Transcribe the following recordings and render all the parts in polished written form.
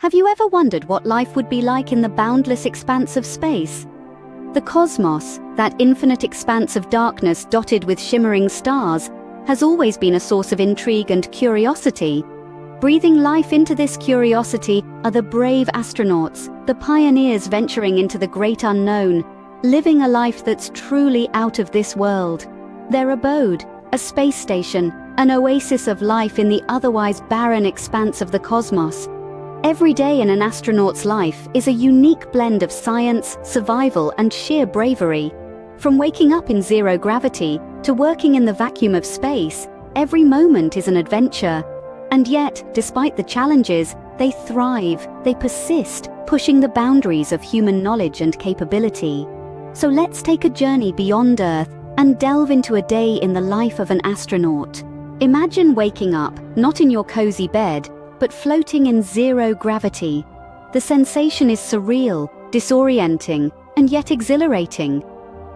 Have you ever wondered what life would be like in the boundless expanse of space? The cosmos, that infinite expanse of darkness dotted with shimmering stars, has always been a source of intrigue and curiosity. Breathing life into this curiosity are the brave astronauts, the pioneers venturing into the great unknown, living a life that's truly out of this world. Their abode, a space station, an oasis of life in the otherwise barren expanse of the cosmos. Every day in an astronaut's life is a unique blend of science, survival, and sheer bravery. From waking up in zero gravity to working in the vacuum of space, every moment is an adventure. And yet, despite the challenges, they thrive, they persist, pushing the boundaries of human knowledge and capability. So let's take a journey beyond Earth and delve into a day in the life of an astronaut. Imagine waking up, not in your cozy bed, but floating in zero gravity. The sensation is surreal, disorienting, and yet exhilarating.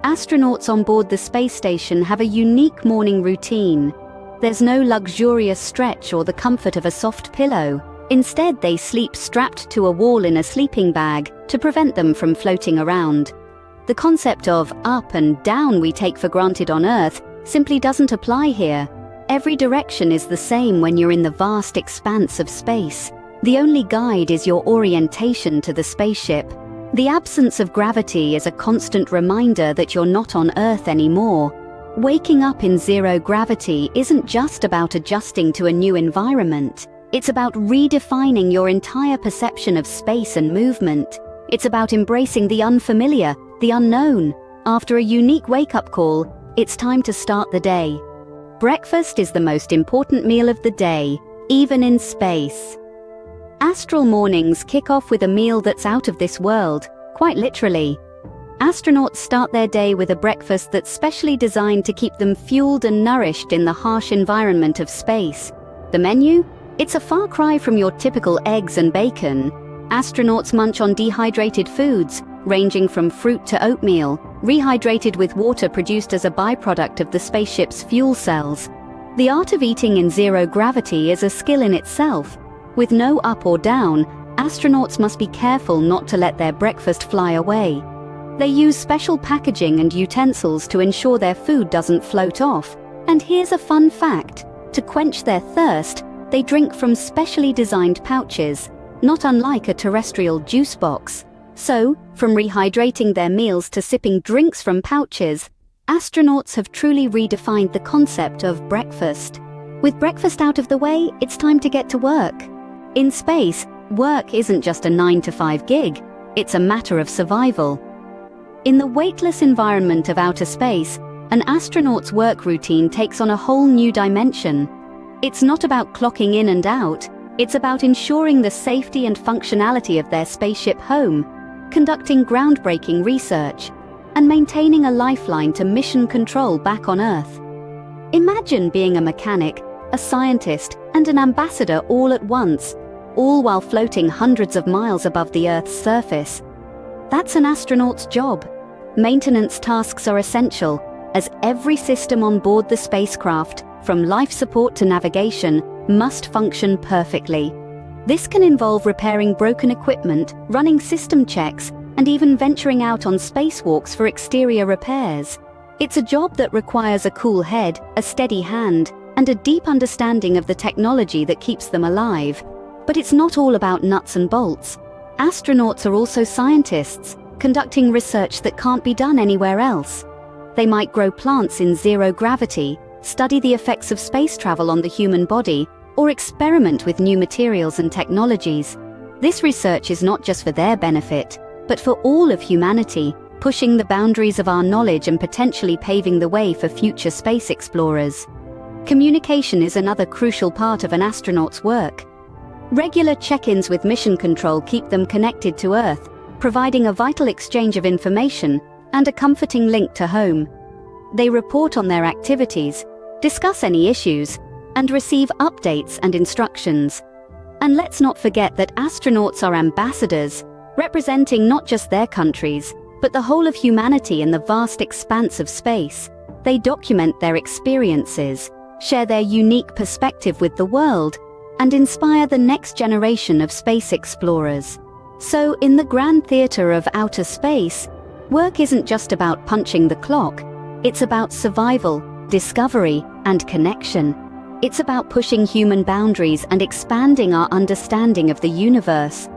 Astronauts on board the space station have a unique morning routine. There's no luxurious stretch or the comfort of a soft pillow. Instead, they sleep strapped to a wall in a sleeping bag to prevent them from floating around. The concept of up and down we take for granted on Earth simply doesn't apply here. Every direction is the same when you're in the vast expanse of space. The only guide is your orientation to the spaceship. The absence of gravity is a constant reminder that you're not on Earth anymore. Waking up in zero gravity isn't just about adjusting to a new environment. It's about redefining your entire perception of space and movement. It's about embracing the unfamiliar, the unknown. After a unique wake-up call, it's time to start the day. Breakfast is the most important meal of the day, even in space. Astral mornings kick off with a meal that's out of this world, quite literally. Astronauts start their day with a breakfast that's specially designed to keep them fueled and nourished in the harsh environment of space. The menu? It's a far cry from your typical eggs and bacon. Astronauts munch on dehydrated foods, ranging from fruit to oatmeal, rehydrated with water produced as a byproduct of the spaceship's fuel cells. The art of eating in zero gravity is a skill in itself. With no up or down, astronauts must be careful not to let their breakfast fly away. They use special packaging and utensils to ensure their food doesn't float off. And here's a fun fact. To quench their thirst, they drink from specially designed pouches, not unlike a terrestrial juice box. So, from rehydrating their meals to sipping drinks from pouches, astronauts have truly redefined the concept of breakfast. With breakfast out of the way, it's time to get to work. In space, work isn't just a 9-to-5 gig, it's a matter of survival. In the weightless environment of outer space, an astronaut's work routine takes on a whole new dimension. It's not about clocking in and out, it's about ensuring the safety and functionality of their spaceship home, conducting groundbreaking research, and maintaining a lifeline to mission control back on Earth. Imagine being a mechanic, a scientist, and an ambassador all at once, all while floating hundreds of miles above the Earth's surface. That's an astronaut's job. Maintenance tasks are essential, as every system on board the spacecraft, from life support to navigation, must function perfectly. This can involve repairing broken equipment, running system checks, and even venturing out on spacewalks for exterior repairs. It's a job that requires a cool head, a steady hand, and a deep understanding of the technology that keeps them alive. But it's not all about nuts and bolts. Astronauts are also scientists, conducting research that can't be done anywhere else. They might grow plants in zero gravity, study the effects of space travel on the human body, or experiment with new materials and technologies. This research is not just for their benefit, but for all of humanity, pushing the boundaries of our knowledge and potentially paving the way for future space explorers. Communication is another crucial part of an astronaut's work. Regular check-ins with mission control keep them connected to Earth, providing a vital exchange of information and a comforting link to home. They report on their activities, discuss any issues, and receive updates and instructions. And let's not forget that astronauts are ambassadors, representing not just their countries, but the whole of humanity in the vast expanse of space. They document their experiences, share their unique perspective with the world, and inspire the next generation of space explorers. So, in the grand theater of outer space, work isn't just about punching the clock. It's about survival, discovery, and connection. It's about pushing human boundaries and expanding our understanding of the universe.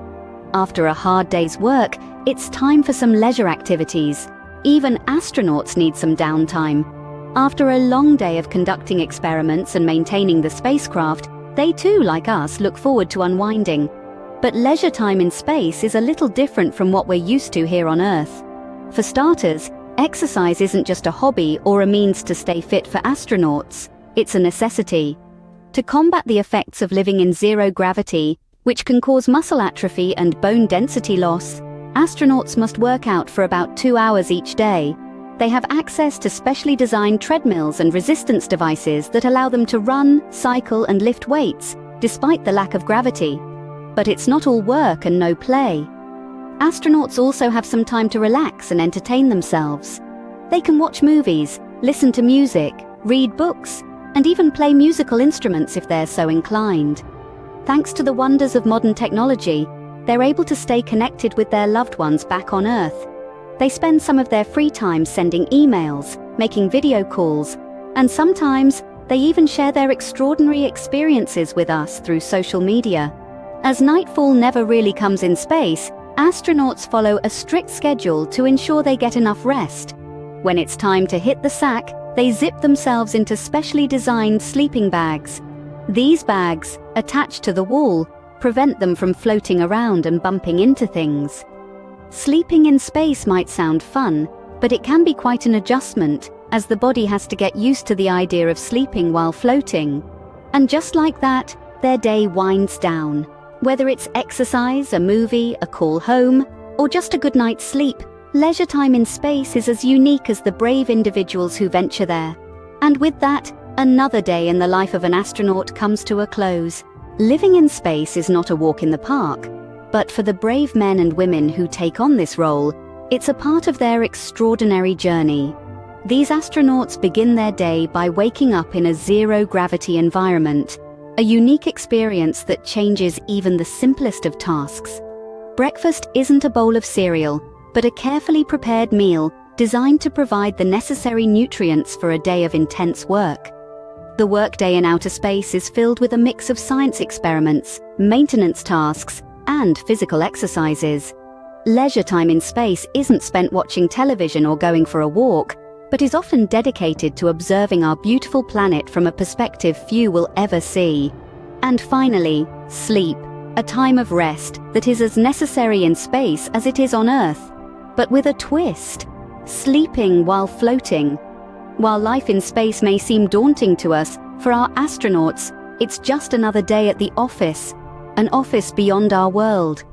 After a hard day's work, it's time for some leisure activities. Even astronauts need some downtime. After a long day of conducting experiments and maintaining the spacecraft, they too, like us, look forward to unwinding. But leisure time in space is a little different from what we're used to here on Earth. For starters, exercise isn't just a hobby or a means to stay fit for astronauts. It's a necessity. To combat the effects of living in zero gravity, which can cause muscle atrophy and bone density loss, astronauts must work out for about 2 hours each day. They have access to specially designed treadmills and resistance devices that allow them to run, cycle, and lift weights, despite the lack of gravity. But it's not all work and no play. Astronauts also have some time to relax and entertain themselves. They can watch movies, listen to music, read books, and even play musical instruments if they're so inclined. Thanks to the wonders of modern technology, they're able to stay connected with their loved ones back on Earth. They spend some of their free time sending emails, making video calls, and sometimes they even share their extraordinary experiences with us through social media. As nightfall never really comes in space, astronauts follow a strict schedule to ensure they get enough rest. When it's time to hit the sack, they zip themselves into specially designed sleeping bags. These bags, attached to the wall, prevent them from floating around and bumping into things. Sleeping in space might sound fun, but it can be quite an adjustment, as the body has to get used to the idea of sleeping while floating. And just like that, their day winds down. Whether it's exercise, a movie, a call home, or just a good night's sleep, leisure time in space is as unique as the brave individuals who venture there. And with that, another day in the life of an astronaut comes to a close. Living in space is not a walk in the park, but for the brave men and women who take on this role, it's a part of their extraordinary journey. These astronauts begin their day by waking up in a zero-gravity environment, a unique experience that changes even the simplest of tasks. Breakfast isn't a bowl of cereal, but a carefully prepared meal designed to provide the necessary nutrients for a day of intense work. The workday in outer space is filled with a mix of science experiments, maintenance tasks, and physical exercises. Leisure time in space isn't spent watching television or going for a walk, but is often dedicated to observing our beautiful planet from a perspective few will ever see. And finally, sleep, a time of rest that is as necessary in space as it is on Earth, but with a twist: sleeping while floating. While life in space may seem daunting to us, for our astronauts, it's just another day at the office, an office beyond our world.